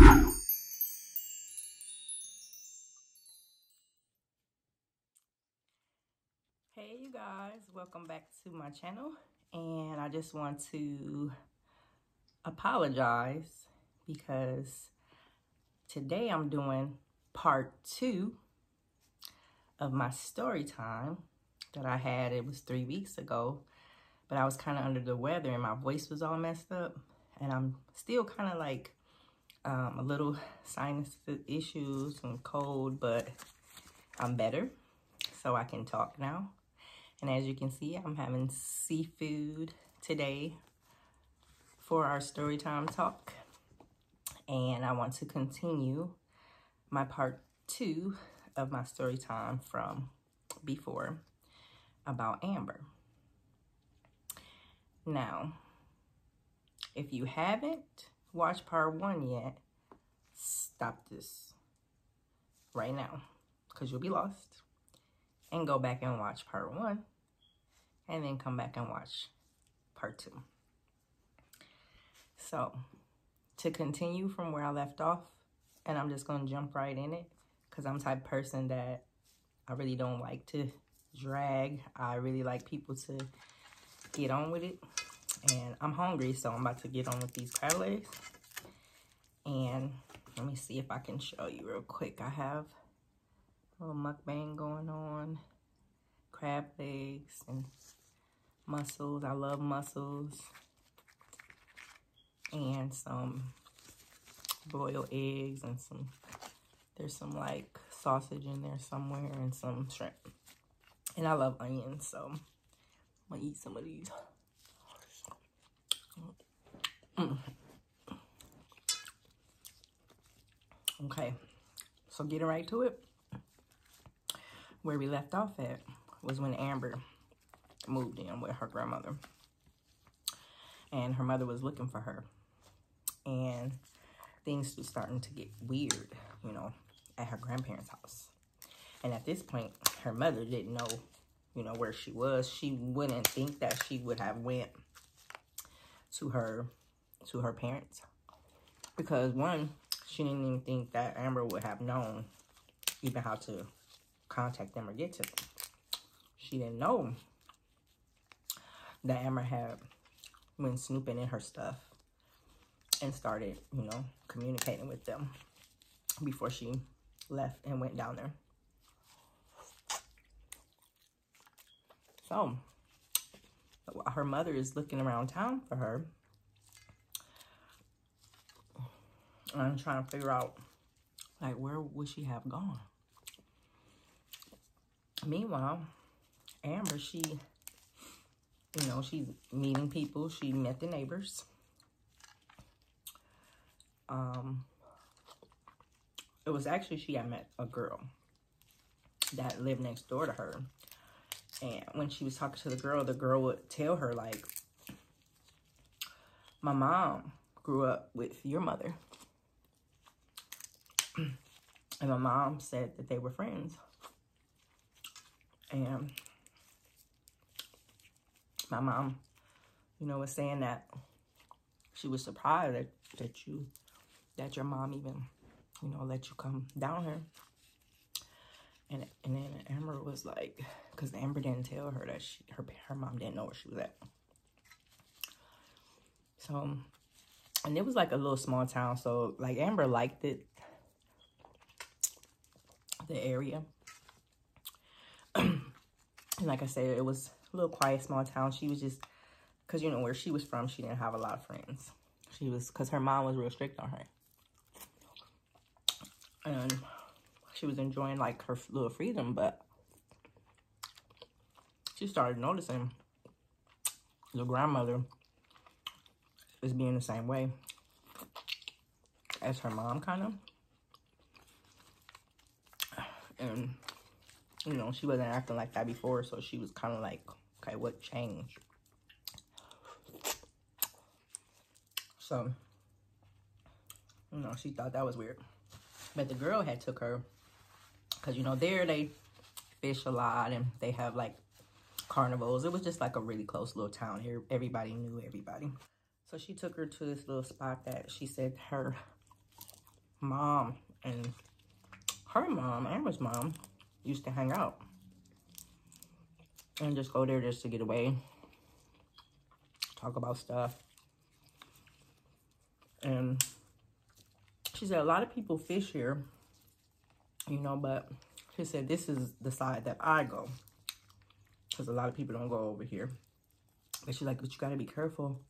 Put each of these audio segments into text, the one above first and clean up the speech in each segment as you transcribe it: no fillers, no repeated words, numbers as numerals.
Hey you guys, welcome back to my channel, and I just want to apologize because today I'm doing part 2 of my story time that I had. It was 3 weeks ago, but I was kind of under the weather and my voice was all messed up, and I'm still kind of like a little sinus issues and cold, but I'm better, so I can talk now. And as you can see, I'm having seafood today for our story time talk. And I want to continue my part 2 of my story time from before about Amber. Now, if you haven't watched part 1 yet, stop this right now because you'll be lost, and go back and watch part 1. And then come back and watch part 2. So, to continue from where I left off, and I'm just going to jump right in it, because I'm the type of person that I really don't like to drag. I really like people to get on with it. And I'm hungry, so I'm about to get on with these crab legs. And let me see if I can show you real quick. I have a little mukbang going on. Crab legs and mussels. I love mussels. And some broiled eggs and there's some like sausage in there somewhere and some shrimp. And I love onions, so I'm gonna eat some of these. Okay, so getting right to it. Where we left off at was when Amber moved in with her grandmother, and her mother was looking for her, and things were starting to get weird, you know, at her grandparents' house. And at this point, her mother didn't know, you know, where she was. She wouldn't think that she would have went to her parents, because one, she didn't even think that Amber would have known even how to contact them or get to them. She didn't know that Amber had been snooping in her stuff and started, you know, communicating with them before she left and went down there. So, while her mother is looking around town for her, I'm trying to figure out, like, where would she have gone? Meanwhile, Amber, she, you know, she's meeting people. She met the neighbors. It was actually, she had met a girl that lived next door to her. And when she was talking to the girl would tell her, like, my mom grew up with your mother. And my mom said that they were friends. And my mom, you know, was saying that she was surprised that your mom even, you know, let you come down here. And then Amber was like, because Amber didn't tell her that her mom didn't know where she was at. So, and it was like a little small town, so like Amber liked it, the area. And like I said, it was a little quiet, small town. She was just, because, you know, where she was from, she didn't have a lot of friends. She was, because her mom was real strict on her. And she was enjoying, like, her little freedom, but she started noticing the grandmother is being the same way as her mom, kind of. And, you know, she wasn't acting like that before, so she was kind of like, okay, what changed? So, you know, she thought that was weird. But the girl had took her, because, you know, there they fish a lot and they have, like, carnivals. It was just like a really close little town here. Everybody knew everybody. So she took her to this little spot that she said her mom and her mom, Amber's mom, used to hang out and just go there just to get away, talk about stuff. And she said a lot of people fish here, you know, but she said this is the side that I go, because a lot of people don't go over here. But she's like, but you got to be careful,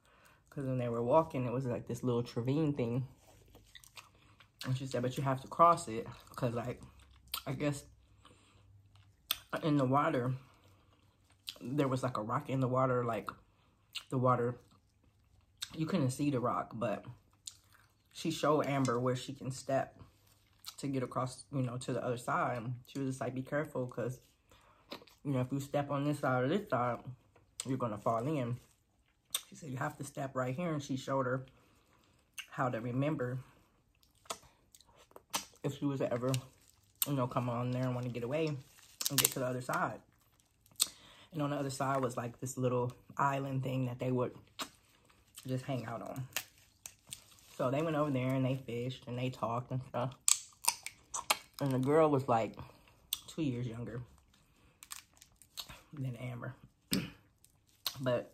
because when they were walking, it was like this little ravine thing. And she said, but you have to cross it, because, like, I guess in the water, there was like a rock in the water, like the water, you couldn't see the rock, but she showed Amber where she can step to get across, you know, to the other side. She was just like, be careful, because, you know, if you step on this side or this side, you're going to fall in. She said, you have to step right here. And she showed her how to remember if she was to ever, you know, come on there and want to get away and get to the other side. And on the other side was like this little island thing that they would just hang out on. So they went over there and they fished and they talked and stuff. And the girl was like 2 years younger than Amber. But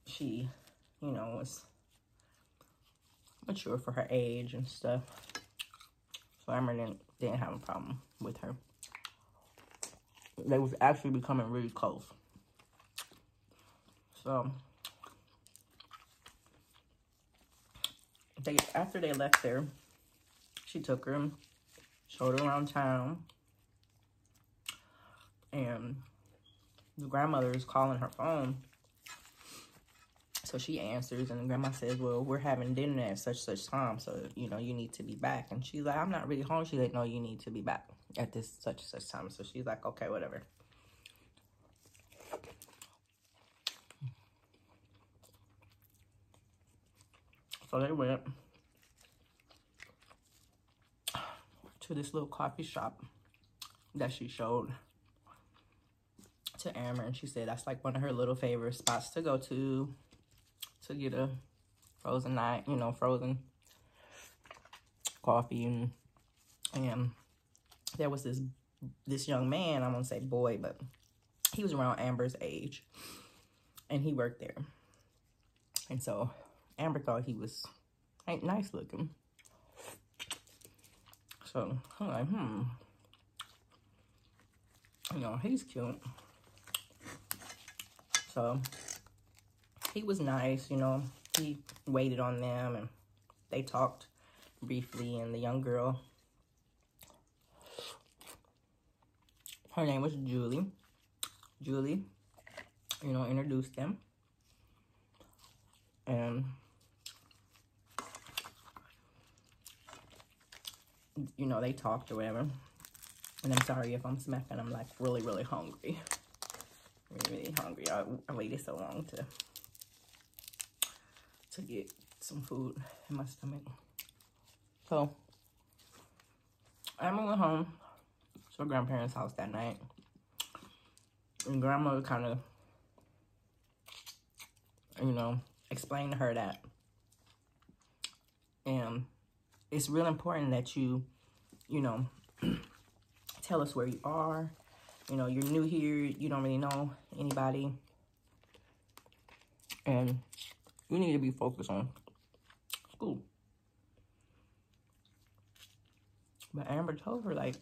she, you know, was mature for her age and stuff. So Amber didn't have a problem with her. They was actually becoming really close. So after they left there, she took her and showed her around town. And the grandmother is calling her phone. So she answers, and the grandma says, well, we're having dinner at such time, so, you know, you need to be back. And she's like, I'm not really home. She's like, no, you need to be back at this such time. So she's like, okay, whatever. So they went to this little coffee shop that she showed to Amber, and she said that's like one of her little favorite spots to go to get a frozen night, you know, frozen coffee. And there was this young man, I won't say boy, but he was around Amber's age, and he worked there. And so Amber thought he was nice looking. So I'm like, you know, he's cute. So he was nice, you know. He waited on them, and they talked briefly. And the young girl, her name was Julie. Julie, you know, introduced them. And, you know, they talked or whatever. And I'm sorry if I'm smacking. I'm like really, really hungry. Really hungry. I waited so long to get some food in my stomach. So Emma went home to her grandparents' house that night, and grandmother kind of, you know, explained to her that it's real important that you know, tell us where you are. You know, you're new here, you don't really know anybody, and you need to be focused on school. But Amber told her, like,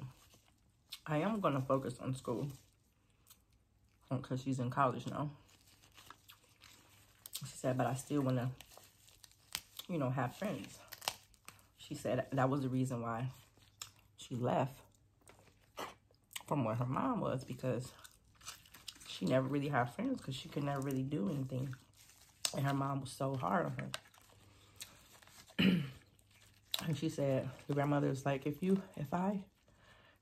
I am going to focus on school, because she's in college now. She said, but I still want to, you know, have friends. She said that was the reason why she left from where her mom was, because she never really had friends, because she could never really do anything. And her mom was so hard on her. And she said, the grandmother was like, if I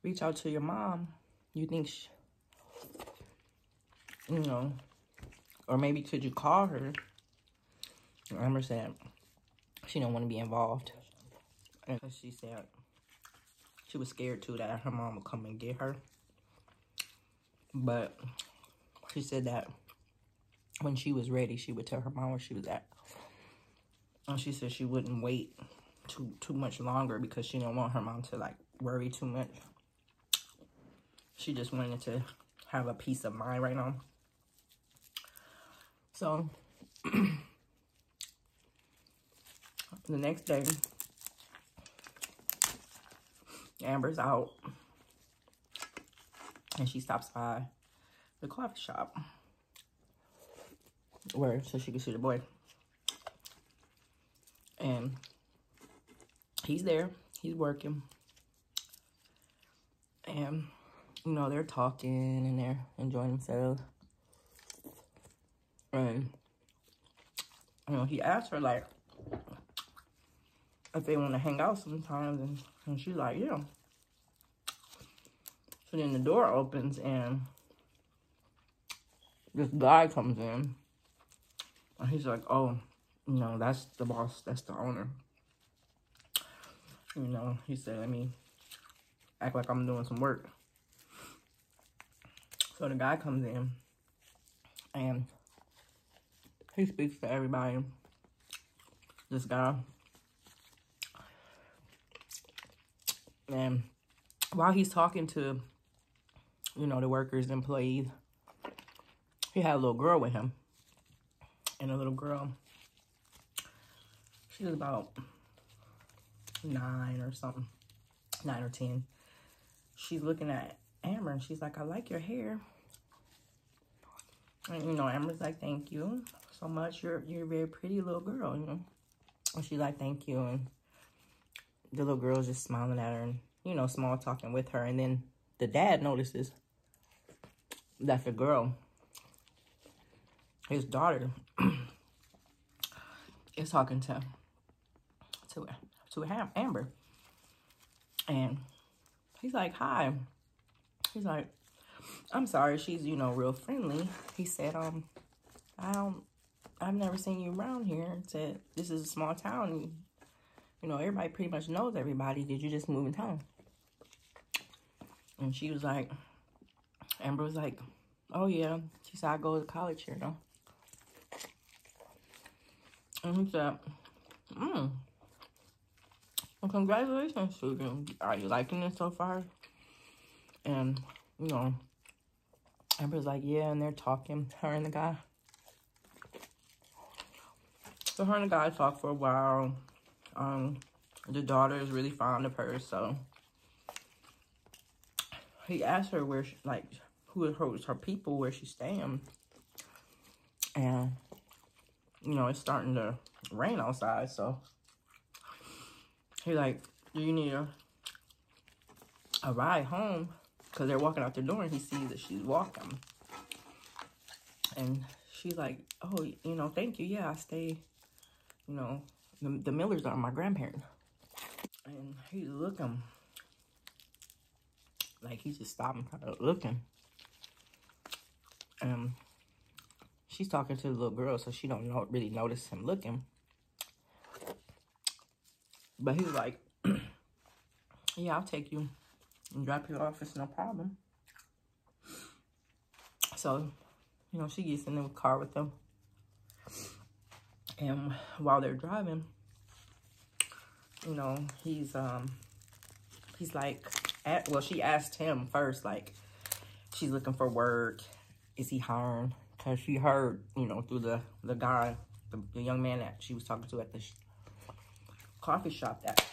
reach out to your mom, you think, you know, or maybe could you call her? And Amber said she don't want to be involved. And she said she was scared too that her mom would come and get her. But she said that when she was ready, she would tell her mom where she was at. And she said she wouldn't wait too much longer because she didn't want her mom to like worry too much. She just wanted to have a peace of mind right now. So the next day, Amber's out and she stops by the coffee shop so she can see the boy. And he's there, he's working. And, you know, they're talking and they're enjoying themselves. And, you know, he asked her, like, if they want to hang out sometimes. And she's like, yeah. So then the door opens and this guy comes in. And he's like, oh, you know, that's the boss, that's the owner. You know, he said, let me act like I'm doing some work. So the guy comes in and he speaks to everybody. This guy. And while he's talking to, you know, the workers, employees, he had a little girl with him. And the little girl, she was about 9 or something, 9 or 10. She's looking at Amber and she's like, I like your hair. And, you know, Amber's like, thank you so much. You're a very pretty little girl, you know. And she's like, thank you. And the little girl's just smiling at her and, you know, small talking with her. And then the dad notices that the girl, his daughter, is talking to Amber. And he's like, hi. He's like, I'm sorry, she's, you know, real friendly. He said, I've never seen you around here. He said, this is a small town. And, you know, everybody pretty much knows everybody. Did you just move in town? And she was like, Amber was like, oh yeah. She said, I go to college here though. And he said, well, congratulations to you. Are you liking it so far? And, you know, Amber's like, yeah, and they're talking, her and the guy. So her and the guy talk for a while. The daughter is really fond of her, so he asked her where she, like, who was her people, where she's staying. And, you know, it's starting to rain outside, so he's like, do you need a ride home? Because they're walking out the door and he sees that she's walking. And she's like, oh, you know, thank you. Yeah, I stay, you know, the Millers are my grandparents. And he's looking like he's just stopping, looking. And she's talking to the little girl, so she don't really notice him looking. But he's like, yeah, I'll take you and drop you off. It's no problem. So, you know, she gets in the car with them. And while they're driving, you know, he's like, well, she asked him first, like, she's looking for work. Is he hiring? Because she heard, you know, through the guy, the young man that she was talking to at the coffee shop, that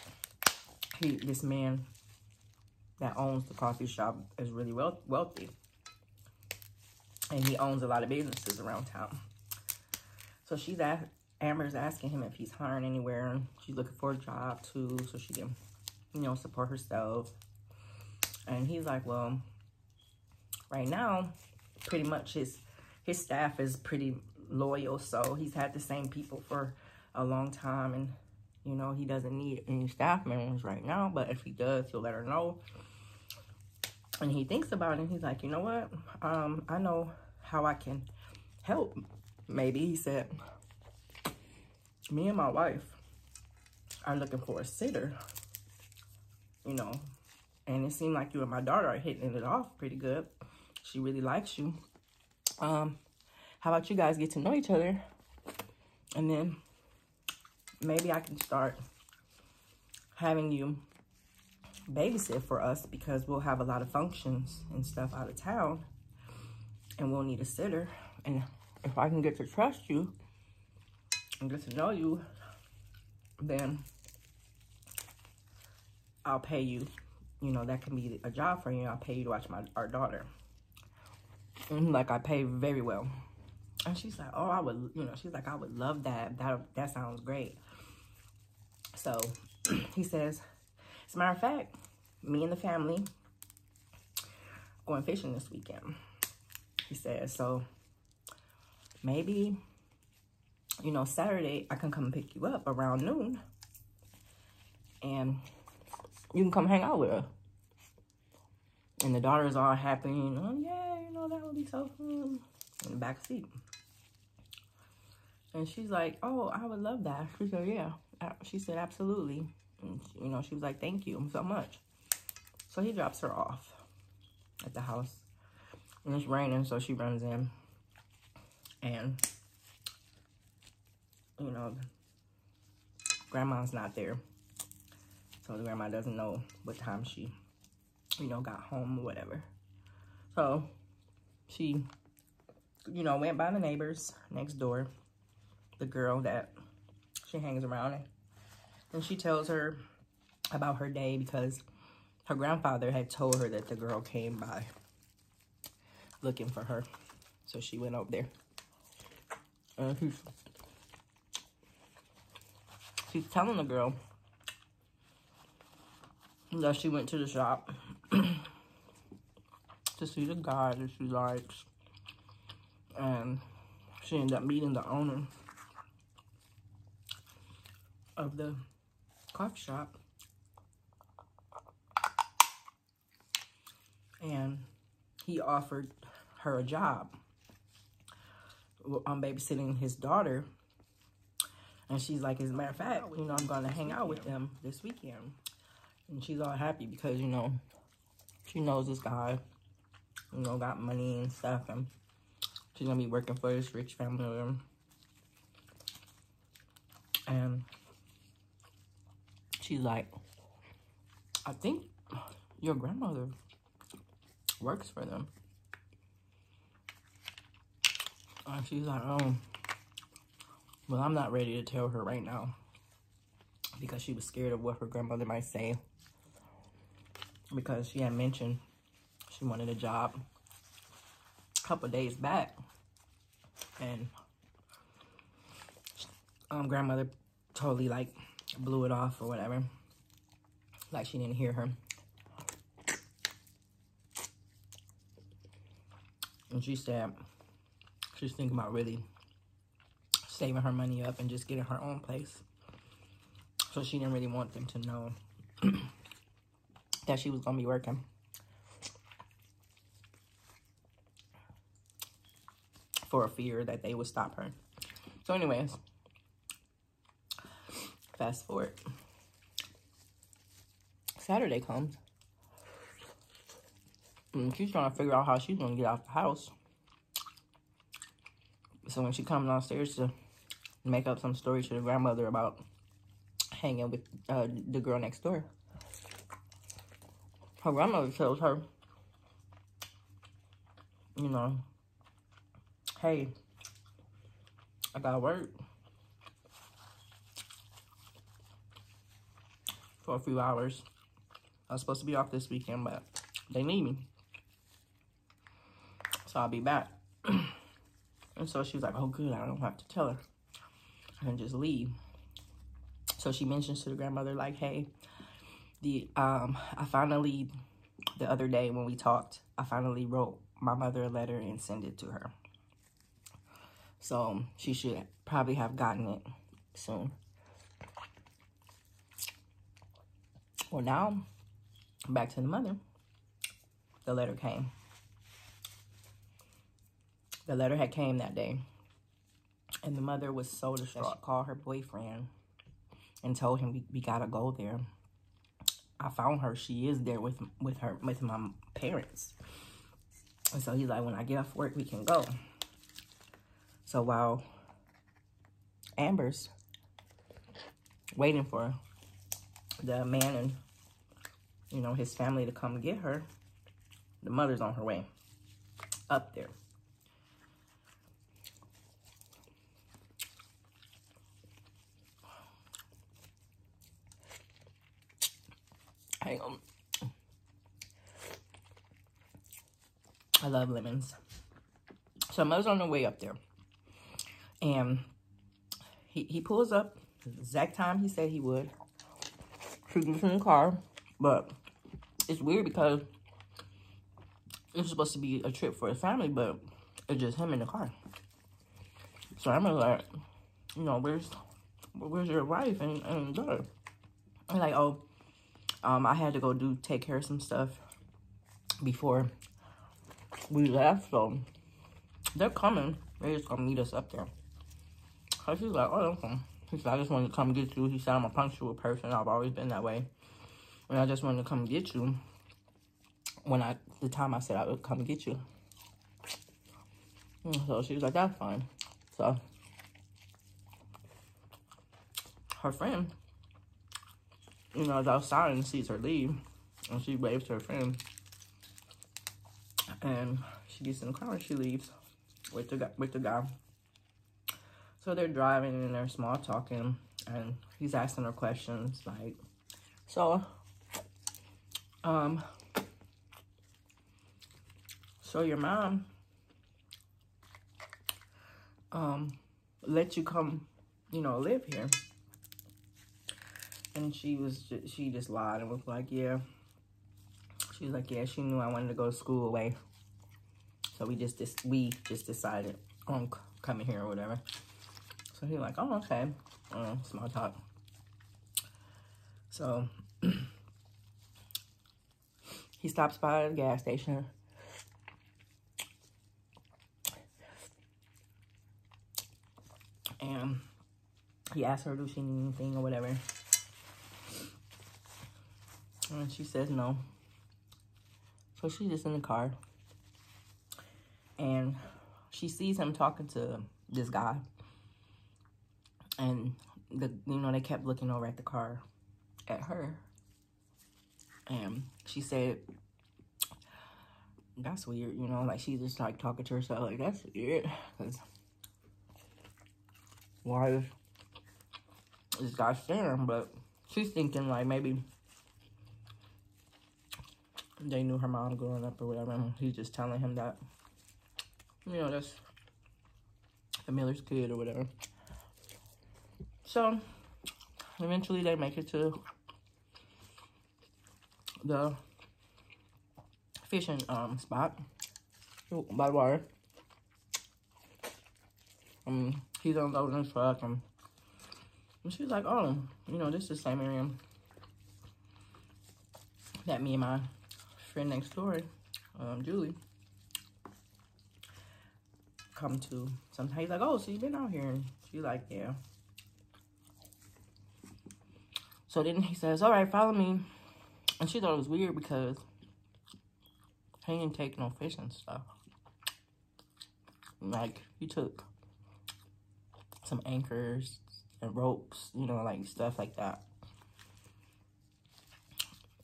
this man that owns the coffee shop is really wealthy. And he owns a lot of businesses around town. So Amber's asking him if he's hiring anywhere. She's looking for a job too, so she can, you know, support herself. And he's like, well, right now, pretty much his staff is pretty loyal. So he's had the same people for a long time. And, you know, he doesn't need any staff members right now. But if he does, he'll let her know. And he thinks about it. And he's like, you know what? I know how I can help. Maybe, he said, me and my wife are looking for a sitter, you know, and it seemed like you and my daughter are hitting it off pretty good. She really likes you. How about you guys get to know each other, and then maybe I can start having you babysit for us because we'll have a lot of functions and stuff out of town and we'll need a sitter. And if I can get to trust you and get to know you, then I'll pay you. You know, that can be a job for you. I'll pay you to watch our daughter. And like, I pay very well. And she's like, oh, I would, you know, she's like, I would love that. That sounds great. So he says, as a matter of fact, me and the family going fishing this weekend. He says, so maybe, you know, Saturday I can come and pick you up around noon. And you can come hang out with her. And the daughter's all happy, you know, yeah, you know, that would be so fun. In the back seat. And she's like, oh, I would love that. She said, yeah. She said, absolutely. And, you know, she was like, thank you so much. So he drops her off at the house. And it's raining, so she runs in. And, you know, grandma's not there. So the grandma doesn't know what time she, you know, got home or whatever. So she, you know, went by the neighbors next door, the girl that she hangs around, and she tells her about her day because her grandfather had told her that the girl came by looking for her. So she went over there. And she's telling the girl that she went to the shop to see the guy that she likes. And she ended up meeting the owner of the coffee shop. And he offered her a job on babysitting his daughter. And she's like, as a matter of fact, you know, I'm going to hang out with them this weekend. And she's all happy because, you know, she knows this guy, you know, got money and stuff. And she's going to be working for this rich family. And she's like, I think your grandmother works for them. And she's like, oh, well, I'm not ready to tell her right now. Because she was scared of what her grandmother might say. Because she had mentioned she wanted a job a couple of days back. And grandmother totally, like, blew it off or whatever. Like she didn't hear her. And she said she's thinking about really saving her money up and just getting her own place. So she didn't really want them to know that she was going to be working. For a fear that they would stop her. So anyways, fast forward. Saturday comes. And she's trying to figure out how she's going to get out the house. So when she comes downstairs to make up some story to the grandmother about hanging with the girl next door, her grandmother tells her, you know, hey, I gotta work for a few hours. I was supposed to be off this weekend, but they need me. So I'll be back. And so she was like, oh, good, I don't have to tell her. And just leave. So she mentions to the grandmother, like, hey, I finally, the other day when we talked, I finally wrote my mother a letter and sent it to her. So she should probably have gotten it soon. Well, now, back to the mother. The letter came. The letter had came that day. And the mother was so distraught. She called her boyfriend and told him we gotta go there. I found her. She is there with my parents. And so he's like, when I get off work, we can go. So while Amber's waiting for the man and, you know, his family to come get her. The mother's on her way up there. Hang on. I love lemons. So mother's on the way up there. And he pulls up the exact time he said he would. She gets in the car. But it's weird because it's supposed to be a trip for his family, but it's just him in the car. So I'm like, you know, where's your wife and daughter? I'm like, oh, I had to go take care of some stuff before we left, so they're coming. They're just gonna meet us up there. So she's like, oh, okay. She said, I just wanted to come get you. He said, I'm a punctual person. I've always been that way. And I just wanted to come get you the time I said I would come get you. And so she was like, that's fine. So her friend, you know, is outside and sees her leave. And she waves to her friend. And she gets in the car and she leaves with the guy. So they're driving and they're small talking. And he's asking her questions like, so your mom let you come, you know, live here? And she just lied and was like, yeah. She was like, yeah, she knew I wanted to go to school away. So we just decided on coming here or whatever. So he's like, oh, okay. Small talk. So he stops by the gas station. And he asks her, do she need anything or whatever? And she says no. So she's just in the car. And she sees him talking to this guy. And, they kept looking over at the car at her. And she said, that's weird, you know? Like, she's just, like, talking to herself. Like, that's weird. Because why is this guy staring? But she's thinking, like, maybe they knew her mom growing up or whatever. And he's just telling him that, you know, that's the Miller's kid or whatever. So, eventually they make it to the fishing spot by the water. He's unloading his truck, and she's like, oh, you know, this is the same area that me and my friend next door, Julie, come to sometimes. He's like, oh, so you've been out here? And she's like, yeah. So then he says, all right, follow me. And she thought it was weird because he didn't take no fishing stuff. Like, he took some anchors and ropes, you know, like stuff like that.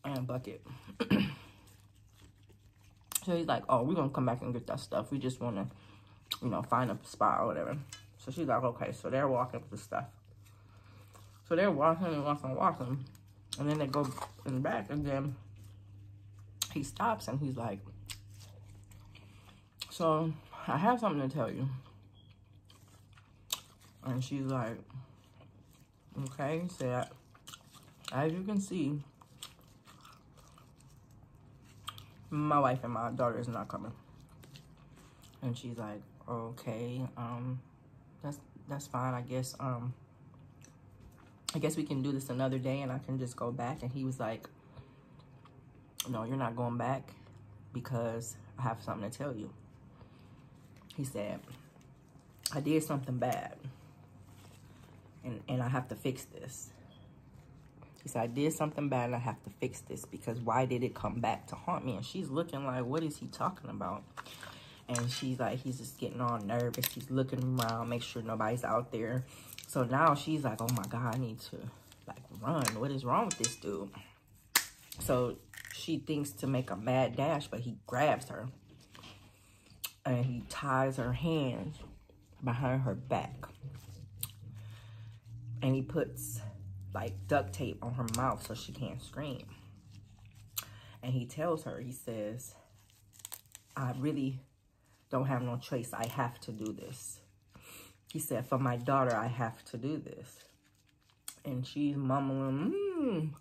And a bucket. So he's like, oh, we're going to come back and get that stuff. We just want to, you know, find a spot or whatever. So she's like, okay. So they're walking with the stuff. So they're walking and walking and walking. And then they go in the back. And then he stops and he's like, so I have something to tell you. And she's like, okay. He said, as you can see, my wife and my daughter is not coming. And she's like, okay, that's fine, I guess. I guess we can do this another day and I can just go back. And he was like, no, you're not going back because I have something to tell you. He said, I did something bad and I have to fix this. He said, I did something bad and I have to fix this because why did it come back to haunt me? And she's looking like, what is he talking about? And she's like, he's just getting all nervous. He's looking around, make sure nobody's out there. So now she's like, oh my God, I need to like, run. What is wrong with this dude? So she thinks to make a mad dash, but he grabs her. And he ties her hands behind her back. And he puts, like, duct tape on her mouth so she can't scream. And he tells her, he says, I really don't have no choice. I have to do this. He said, for my daughter, I have to do this. And she's mumbling,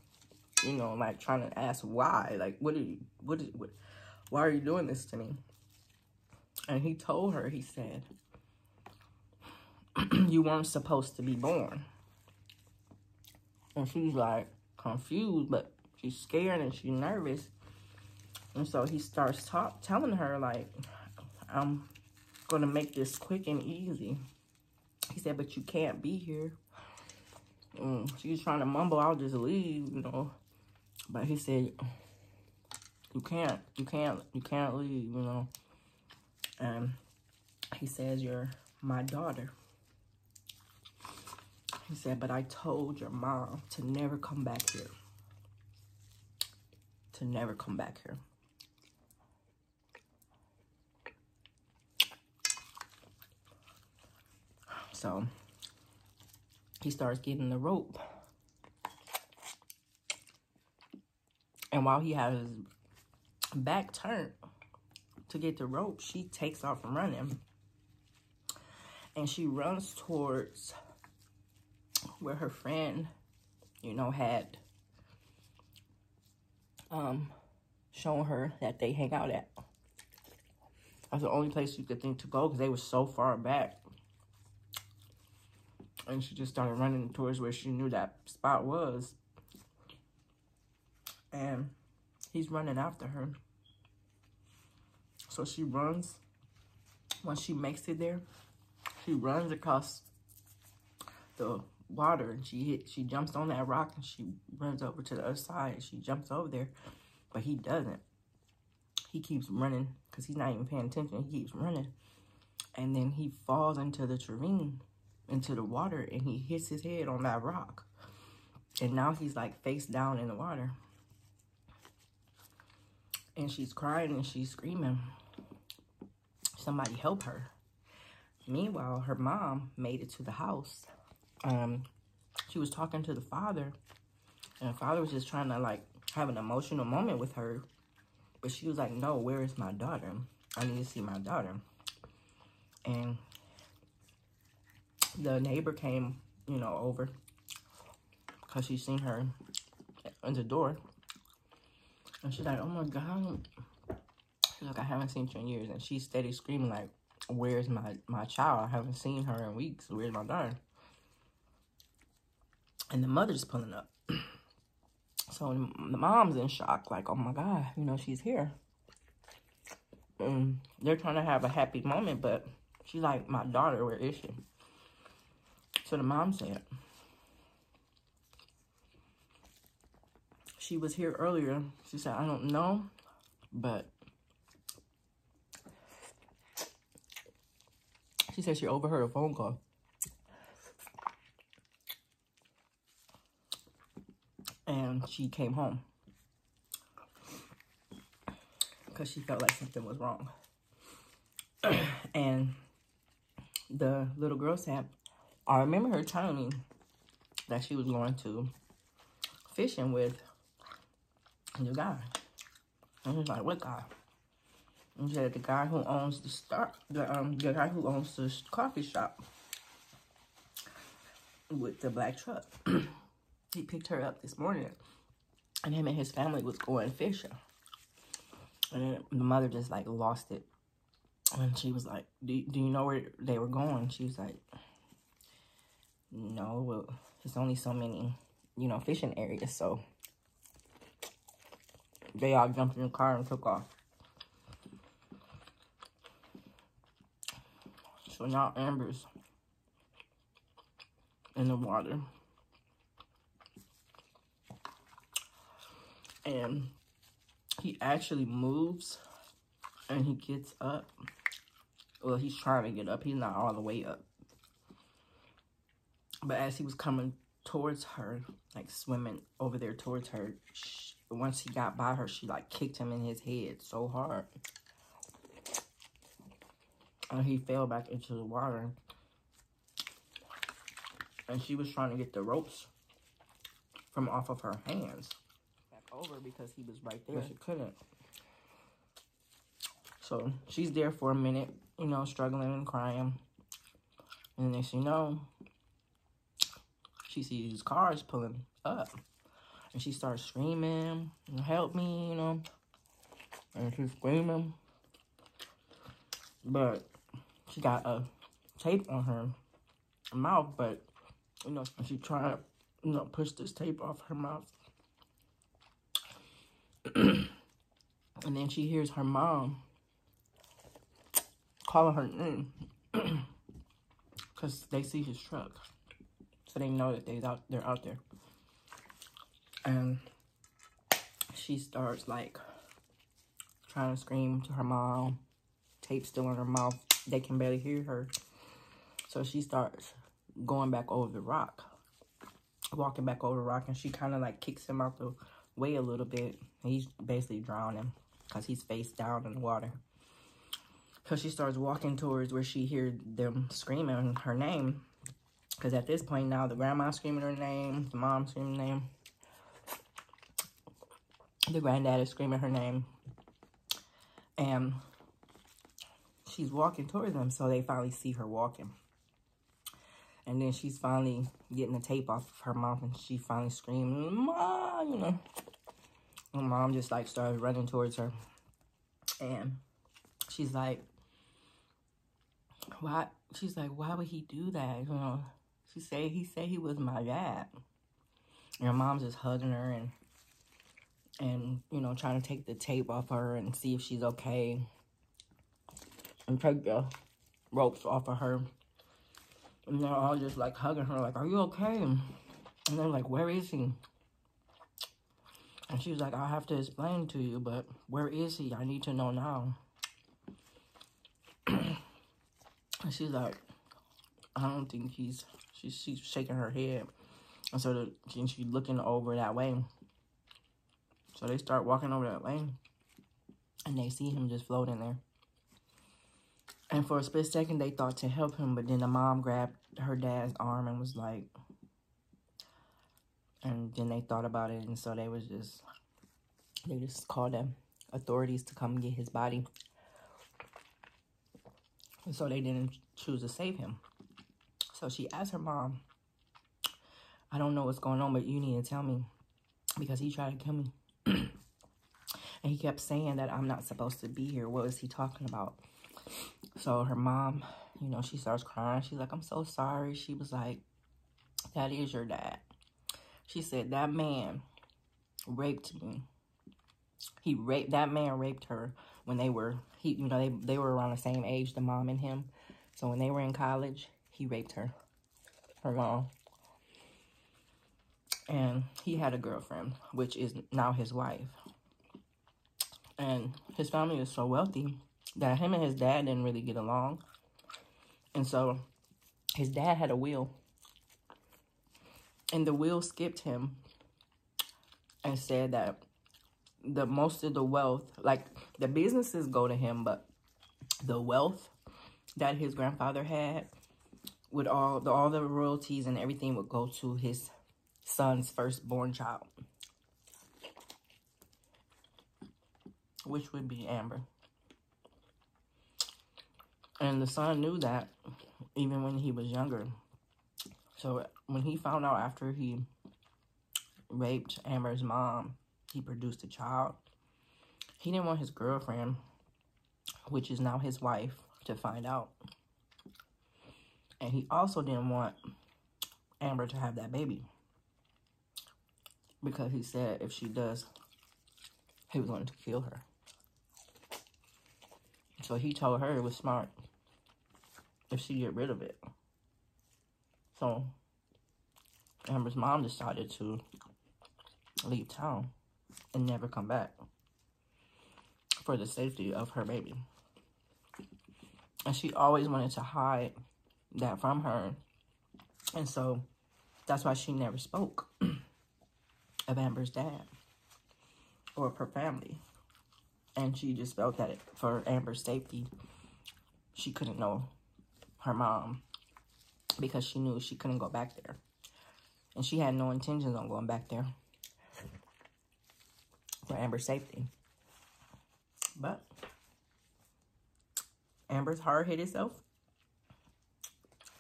you know, like trying to ask why. Like, why are you doing this to me? And he told her, he said, you weren't supposed to be born. And she's like confused, but she's scared and she's nervous. And so he starts telling her, like, I'm going to make this quick and easy. He said, but you can't be here. And she's trying to mumble, I'll just leave, you know. But he said, you can't leave, you know. And he says, you're my daughter. He said, but I told your mom to never come back here. To never come back here. So he starts getting the rope. And while he has his back turned to get the rope, she takes off running. And she runs towards where her friend, you know, had shown her that they hang out at. That's the only place you could think to go because they were so far back. And she just started running towards where she knew that spot was. And he's running after her. So she runs. Once she makes it there, she runs across the water and she jumps on that rock and she runs over to the other side. She jumps over there, but he doesn't. He keeps running because he's not even paying attention. He keeps running. And then he falls into the ravine, into the water, and he hits his head on that rock. And now he's like face down in the water. And she's crying and she's screaming. Somebody help her. Meanwhile, her mom made it to the house. She was talking to the father. And the father was just trying to like have an emotional moment with her. But she was like, no, where is my daughter? I need to see my daughter. And the neighbor came, you know, over because she seen her at the door. And she's like, oh my God. She's like, I haven't seen you in years. And she's steady screaming like, where's my child? I haven't seen her in weeks. Where's my daughter? And the mother's pulling up. So the mom's in shock, like, oh my God, you know, she's here. And they're trying to have a happy moment, but she's like, my daughter, where is she? So the mom said, she was here earlier. She said, I don't know, but she said she overheard a phone call. And she came home because she felt like something was wrong. And the little girl said, I remember her telling me that she was going to fishing with the guy. And he was like, what guy? And she said, the guy who owns the guy who owns the coffee shop with the black truck. He picked her up this morning, and him and his family was going fishing. And then the mother just like lost it. And she was like, do you know where they were going? She was like, no, well, there's only so many, you know, fishing areas. So they all jumped in the car and took off. So now Amber's in the water. And he actually moves and he gets up. Well, he's trying to get up. He's not all the way up. But as he was coming towards her, like swimming over there towards her. Once he got by her, she like kicked him in his head so hard. And he fell back into the water. And she was trying to get the ropes from off of her hands. Back over because he was right there. But she couldn't. So she's there for a minute, you know, struggling and crying. And then she know, she sees cars pulling up. And she starts screaming, help me, you know. And she's screaming. But she got a tape on her mouth, but, you know, she tried to, you know, push this tape off her mouth. And then she hears her mom calling her name. Because they see his truck. So they know that they're out there. And she starts, like, trying to scream to her mom. Tape still in her mouth. They can barely hear her. So she starts going back over the rock. Walking back over the rock. And she kind of, like, kicks him out the way a little bit. And he's basically drowning. Because he's face down in the water. So she starts walking towards where she hears them screaming her name. Because at this point now, the grandma's screaming her name. The mom's screaming her name. The granddad is screaming her name. And she's walking towards them. So they finally see her walking. And then she's finally getting the tape off of her mouth. And she finally screaming, Mom, you know. And Mom just like started running towards her. And she's like, why? She's like, why would he do that? You know, he said he was my dad. And her mom's just hugging her and you know, trying to take the tape off her and see if she's okay. And take the ropes off of her. And they're all just like hugging her, like, are you okay? And they're like, where is he? And she's like, I'll have to explain to you, but where is he? I need to know now. And she's like, I don't think she's shaking her head. And so she's looking over that way. So they start walking over that way. And they see him just floating there. And for a split second, they thought to help him. But then the mom grabbed her dad's arm and was like... And then they thought about it. And so they just called the authorities to come get his body. And so they didn't choose to save him. So she asked her mom, I don't know what's going on, but you need to tell me. Because he tried to kill me. And he kept saying that I'm not supposed to be here. What was he talking about? So her mom, you know, she starts crying. She's like, I'm so sorry. She was like, that is your dad. She said, that man raped me. That man raped her when they were, they were around the same age, the mom and him. So when they were in college, he raped her mom. And he had a girlfriend, which is now his wife. And his family is so wealthy that him and his dad didn't really get along. And so his dad had a will. And the will skipped him and said that the most of the wealth, like the businesses go to him, but the wealth that his grandfather had, with all the royalties and everything, would go to his son's firstborn child, which would be Amber. And the son knew that even when he was younger. So when he found out after he raped Amber's mom, he produced a child. He didn't want his girlfriend, which is now his wife, to find out. And he also didn't want Amber to have that baby. Because he said if she does, he was going to kill her. So he told her it was smart if she get rid of it. So Amber's mom decided to leave town and never come back for the safety of her baby. And she always wanted to hide that from her. And so That's why she never spoke of Amber's dad or of her family. And she just felt that for Amber's safety, she couldn't know her mom because she knew she couldn't go back there. And she had no intentions on going back there for Amber's safety. But Amber's hard-headed self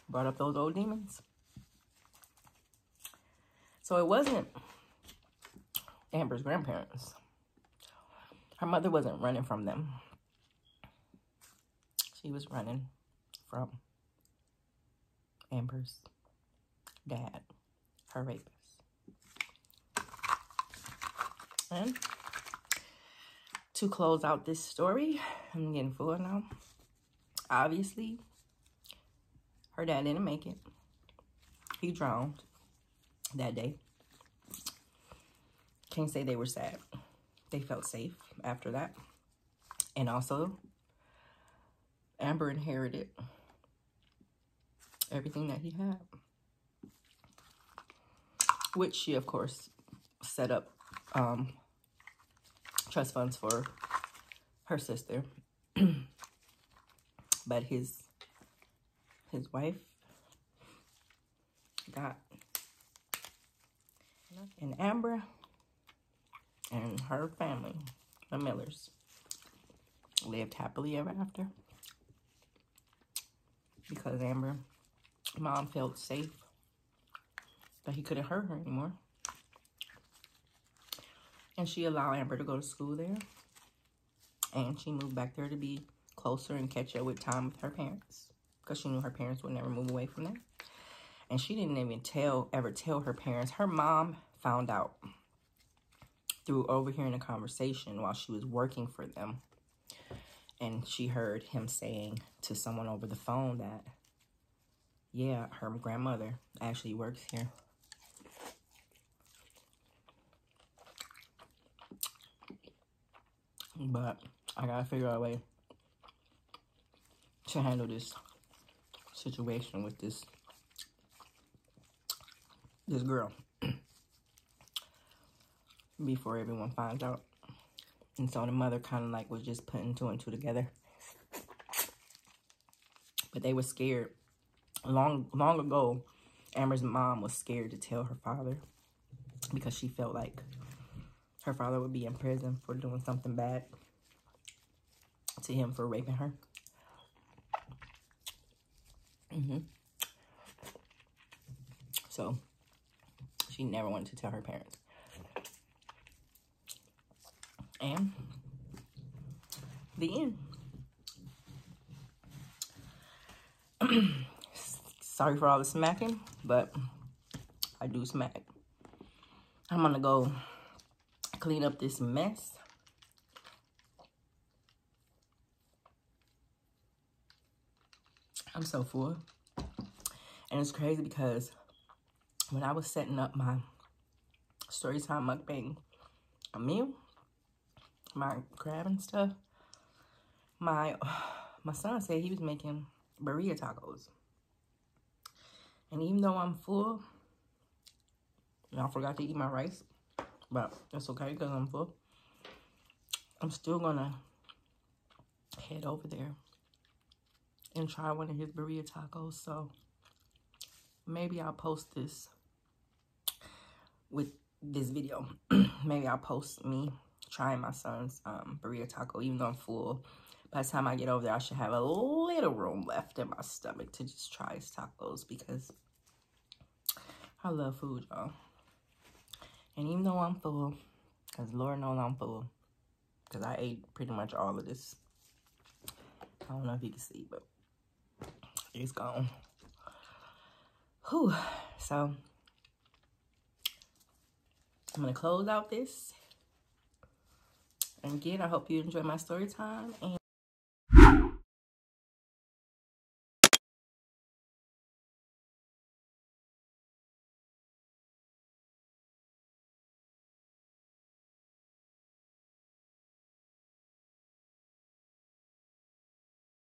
brought up those old demons. So it wasn't Amber's grandparents. Her mother wasn't running from them. She was running from Amber's dad, her rapist. And to close out this story, I'm getting full now. Obviously, her dad didn't make it. He drowned that day. Can't say they were sad. They felt safe after that. And also, Amber inherited everything that he had, which she, of course, set up trust funds for her sister. But his wife got, and Amber and her family, the Millers, lived happily ever after because Amber's mom felt safe that he couldn't hurt her anymore. And she allowed Amber to go to school there. And she moved back there to be closer and catch up with time with her parents because she knew her parents would never move away from them. And she didn't even ever tell her parents. Her mom found out through overhearing a conversation while she was working for them. And she heard him saying to someone over the phone that, yeah, her grandmother actually works here. But I gotta figure out a way to handle this situation with this girl before everyone finds out. And so the mother kind of like was just putting two and two together. But they were scared. Long ago, Amber's mom was scared to tell her father because she felt like her father would be in prison for doing something bad to him for raping her. So she never wanted to tell her parents. And the end. Sorry for all the smacking, but I do smack. I'm gonna go clean up this mess. I'm so full. And it's crazy because when I was setting up my Storytime Mukbang meal, my crab and stuff, my son said he was making burrito tacos. And even though I'm full, and I forgot to eat my rice, but that's okay because I'm full, I'm still gonna head over there and try one of his burrito tacos. So maybe I'll post this with this video. Maybe I'll post me trying my son's burrito taco, even though I'm full. By the time I get over there, I should have a little room left in my stomach to just try his tacos because I love food, y'all. And even though I'm full, because Lord knows I'm full, because I ate pretty much all of this. I don't know if you can see, but it's gone. Whew. So I'm going to close out this. And again, I hope you enjoy my story time. And